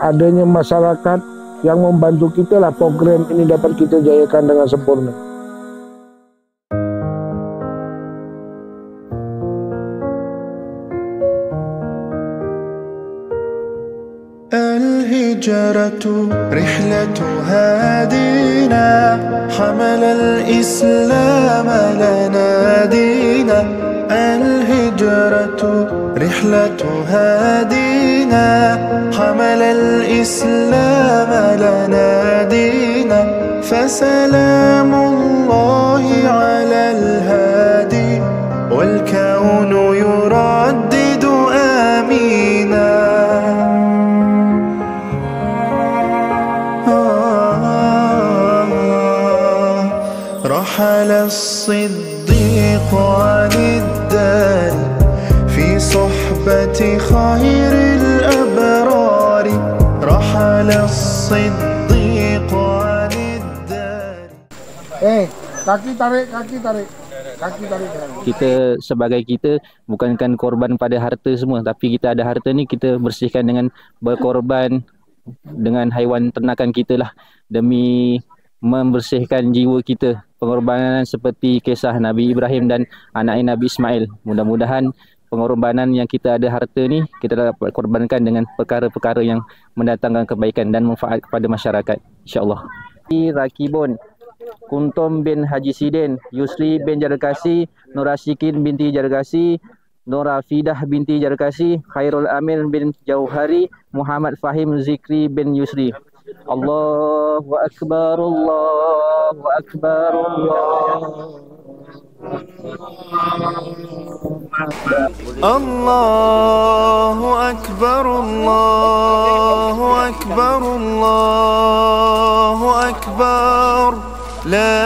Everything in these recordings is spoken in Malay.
adanya masyarakat yang membantu kita lah, program ini dapat kita jayakan dengan sempurna. الهجرة رحلة هادينا حمل الإسلام لنا دينا الهجرة رحلة هادينا حمل الإسلام لنا دينا فسلام الله على الهادي والكون يردد آمينا رحل الصديق عن الدار في صحبة خير الأبرار رحل الصديق عن الدار. Kaki tarik, kaki tarik. Kaki tarik. Kita sebagai kita bukankan korban pada harta semua, tapi kita ada harta ni kita bersihkan dengan berkorban dengan haiwan ternakan kita lah, demi membersihkan jiwa kita. Pengorbanan seperti kisah Nabi Ibrahim dan anaknya Nabi Ismail. Mudah-mudahan pengorbanan yang kita ada harta ni kita dapat korbankan dengan perkara-perkara yang mendatangkan kebaikan dan manfaat kepada masyarakat, insya-Allah. Rakibun Kuntum bin Haji Sidin, Yusri bin Jarkasi, Nurasyikin binti Jarkasi, Nurafidah binti Jarkasi, Khairul Amir bin Jauhari, Muhammad Fahim Zikri bin Yusri. Allahu Akbar, Allahu Akbar, Allahu Akbar, Allahu Akbar, Allahu Akbar, La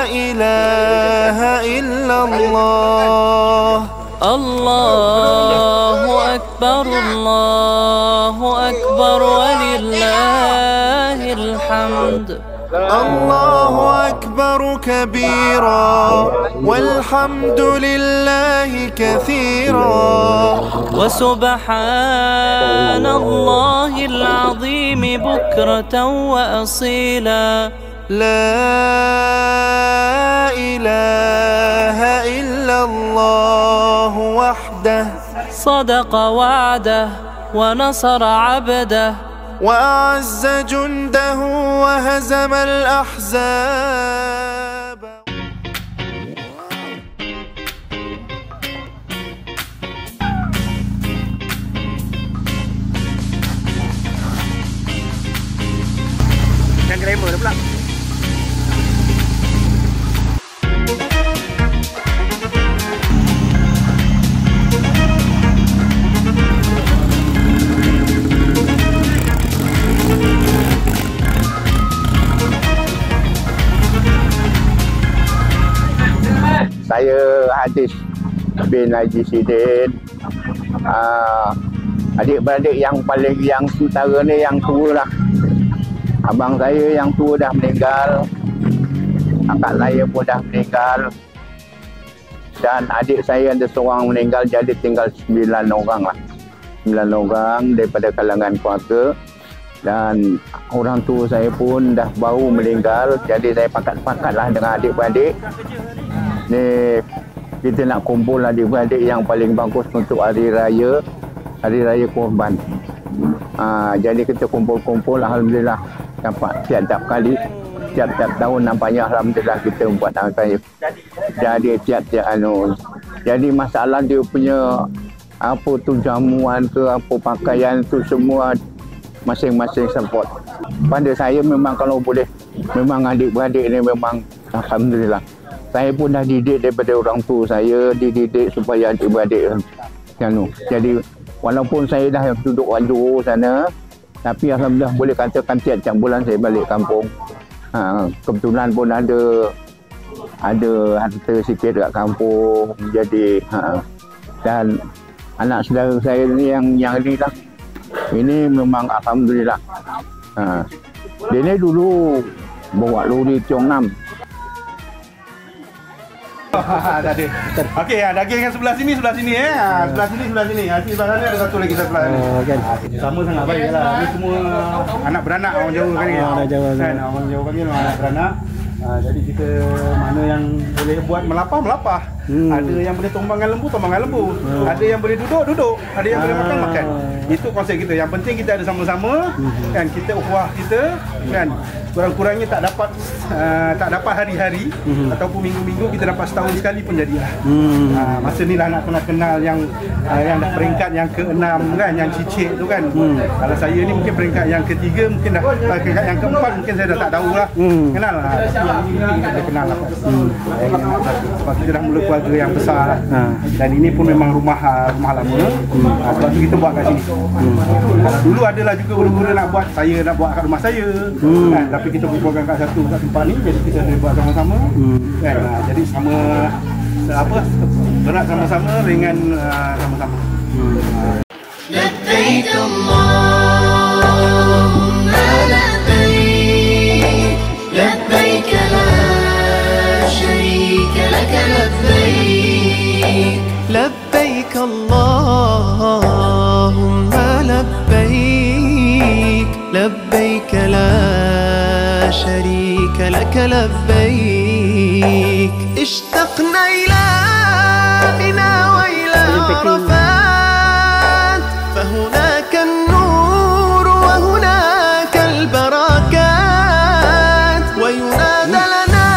ilaha illallah. Allahu Akbar, Allahu Akbar, walillahil hamd. Allahu Akbar kabira walhamdulillahi kathira wa subhanallahil azim bukratan wa asila. La ilaha illallah wahdah sadaqa wa'dah wa nasara 'abdah وأعز جنده وهزم الأحزاب. Yang glamour dah pula. Saya Hadis bin Haji Sidin. Adik-beradik yang paling yang sementara ni yang tua lah. Abang saya yang tua dah meninggal, kakak saya pun dah meninggal, dan adik saya ada seorang meninggal, jadi tinggal 9 orang lah. 9 orang daripada kalangan keluarga, dan orang tua saya pun dah baru meninggal, jadi saya pakat-pakat lah dengan adik-beradik ni, kita nak kumpul adik-beradik yang paling bagus untuk hari raya Korban. Jadi kita kumpul-kumpul, alhamdulillah dapat tiap-tiap kali, tiap-tiap tahun nampaknya alhamdulillah kita buat raya. Jadi tiap-tiap jadi masalah dia punya apa tu jamuan ke apa pakaian tu semua masing-masing support. Pada saya memang kalau boleh, memang adik-beradik ni memang alhamdulillah. Saya pun dah didik daripada orang tua saya, dididik supaya adik-beradik jadi walaupun saya dah duduk Wajur sana, tapi alhamdulillah boleh katakan tiap-tiap bulan saya balik kampung. Kebetulan pun ada harta sikit kat kampung, jadi dan anak saudara saya ni yang ni lah, ini memang alhamdulillah. Dia ni dulu bawa lori Tiong 6. Tak ada. Okey, daging yang sebelah sini sebelah sini sebelah sini. Sebelah sana ada satu lagi sebelah ni. Kan. Sama sangat baiklah. Ini semua anak beranak orang Jawa panggil. Orang Jawa. Kan orang Jawa panggil anak beranak. Jadi kita mana yang boleh buat melapah. Ada yang boleh tombangkan lembu. Ada yang boleh duduk. Ada yang boleh makan. Itu konsep kita. Yang penting kita ada sama-sama kan, kita ukhuwah kita kan. Kurang-kurangnya tak dapat hari-hari ataupun minggu-minggu, kita dapat setahun sekali pun jadilah. Masa ni lah nak kenal yang dah peringkat yang ke-6 kan, yang cicit tu kan. Kalau saya ni mungkin peringkat yang ke-3, mungkin dah peringkat yang ke-4 mungkin saya dah tak tahu lah. Kenal lah. Kita kenal lah. Sebab kita dah mula keluarga yang besar lah. Dan ini pun memang rumah lama. Sebab tu kita buat kat sini. Dulu adalah juga guru-guru nak buat kat rumah saya kan, tapi kita berbuatkan kat tempat ni, jadi kita buat sama-sama kan. Jadi sama berat sama-sama, ringan sama-sama. لبيك اللهم لبيك لبيك لا شريك لك لبيك لبيك اللهم لبيك لبيك لا شريك لك لبيك اشتقنا إلى بنا وإلى عرفات فهناك النور وهناك البركات وينادى لنا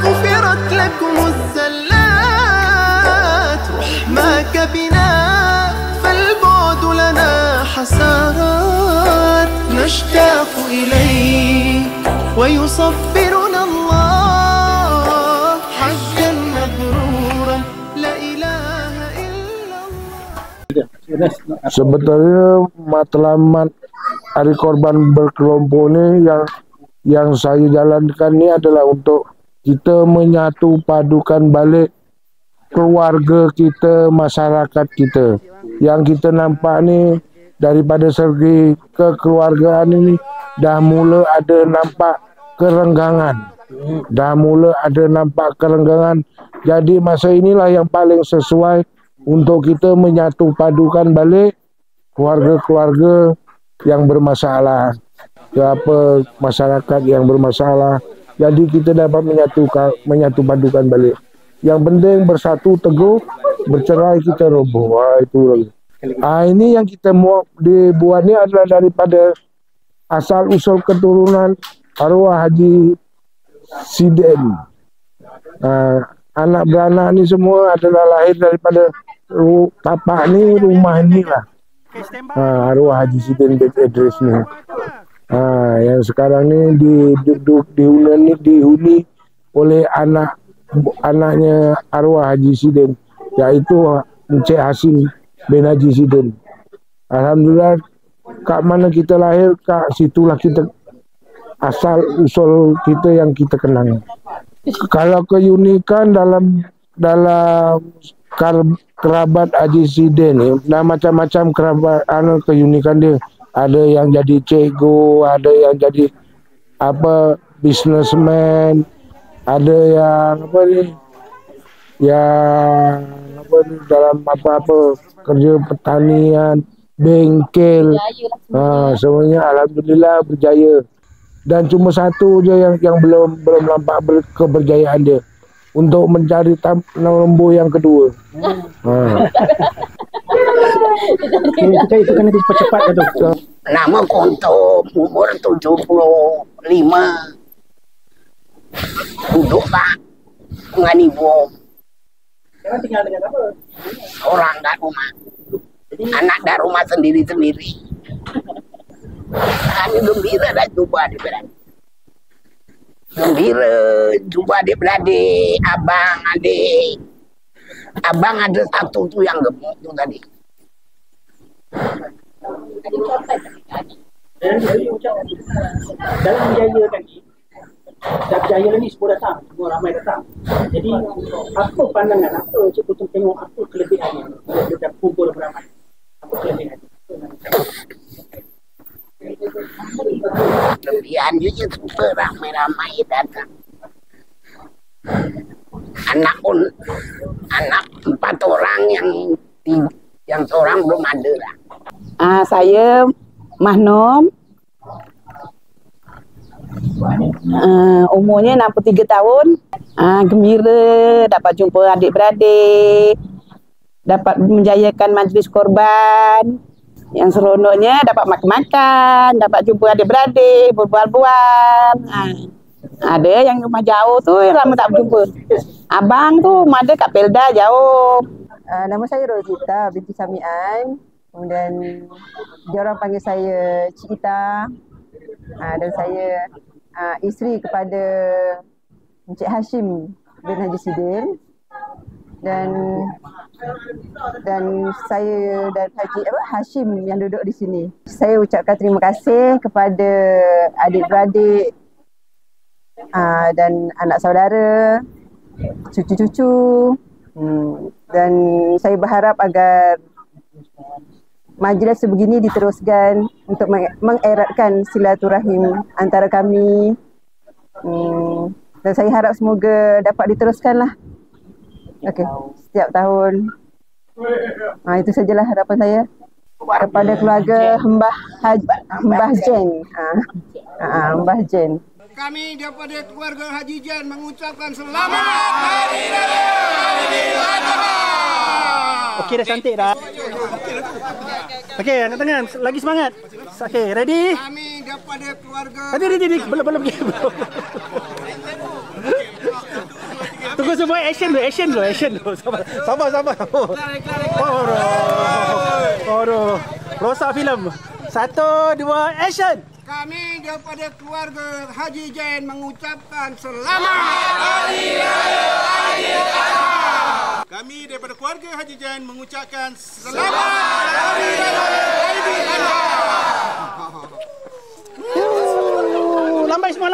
غفرت لكم الزلات رحماك بنا فالبعد لنا حسرات نشتاق إليك ويصبرنا الله حجا مبرورا لا إله إلا الله. Sebetulnya matlamat hari korban berkelompok ni yang saya jalankan ni adalah untuk kita menyatu padukan balik keluarga kita, masyarakat kita. Yang kita nampak ni daripada segi kekeluargaan ini dah mula ada nampak kerenggangan. Jadi masa inilah yang paling sesuai untuk kita menyatu padukan balik keluarga-keluarga yang bermasalah, masyarakat yang bermasalah. Jadi kita dapat menyatu padukan balik. Yang penting bersatu teguh, bercerai kita roboh. Itu lagi. Ini yang kita mau dibuat ni adalah daripada asal usul keturunan arwah Haji Siden. Anak beranak ni semua adalah lahir daripada tapak ni, rumah ni lah. Arwah Haji Siden bin Idris ni. Yang sekarang ni dihuni oleh anaknya arwah Haji Siden, iaitu Encik Hasim bin Haji Siden. Alhamdulillah, kat mana kita lahir, kat situlah kita asal usul kita yang kita kenang. Kalau keunikan dalam kerabat Haji Siden ni, macam-macam kerabat keunikan dia. Ada yang jadi cikgu, ada yang jadi businessman, ada yang dalam apa-apa kerja pertanian, bengkel, semuanya alhamdulillah berjaya. Dan cuma satu je yang belum nampak keberjayaan dia, untuk mencari lembu yang kedua. Itu kena dipercepat tu. Nama Konto, umur 75. Duduk tak dengan ibu. Sekarang tinggal dengan apa? Orang kat rumah. Anak dah rumah sendiri-sendiri. Kami gembira dah jumpa adik-beradik. Gembira jumpa adik-beradik, abang, adik. Abang ada satu tu yang gemuk tu tadi. Dalam berjaya tadi, dah berjaya ni semua datang, semua ramai datang. Jadi apa pandangan, apa Cik Putu tengok, apa kelebihannya kita kumpul beramai? Apa kelebihan? Kelebihan je suka ramai-ramai datang. anak pun anak 4 orang yang seorang belum ada lah. Saya Mahnom. Umurnya 63 tahun. Gembira dapat jumpa adik-beradik, dapat menjayakan majlis korban. Yang seronoknya dapat makan-makan, dapat jumpa adik-beradik, berbual-bual. Ada yang rumah jauh tu lama tak berjumpa. Abang tu ada kat Pelda jauh. Nama saya Rosita binti Samian. Kemudian dia orang panggil saya Cik Ita. Dan saya isteri kepada Encik Hashim bin Haji Sidin. Dan saya dan Haji Hashim yang duduk di sini. Saya ucapkan terima kasih kepada adik-beradik dan anak saudara, cucu-cucu, dan saya berharap agar majlis sebegini diteruskan untuk mengeratkan silaturahim antara kami, dan saya harap semoga dapat diteruskanlah. Okey, setiap tahun. Itu sajalah harapan saya kepada keluarga Mbah Jen. Mbah Jen. Kami daripada keluarga Haji Jen mengucapkan selamat Hari Raya Aidiladha. Okey, dah cantik dah. Okey, angkat tangan. Lagi semangat. Okey, ready? Kami daripada keluarga... Ready. Belum. Tunggu semua action dulu. Sabar. Rosak filem. 1, 2, action. Kami daripada keluarga Haji Jen mengucapkan selamat Hari Raya Aidiladha. Kami daripada keluarga Haji Jen mengucapkan selamat Hari Raya Aidiladha. Lambai semua.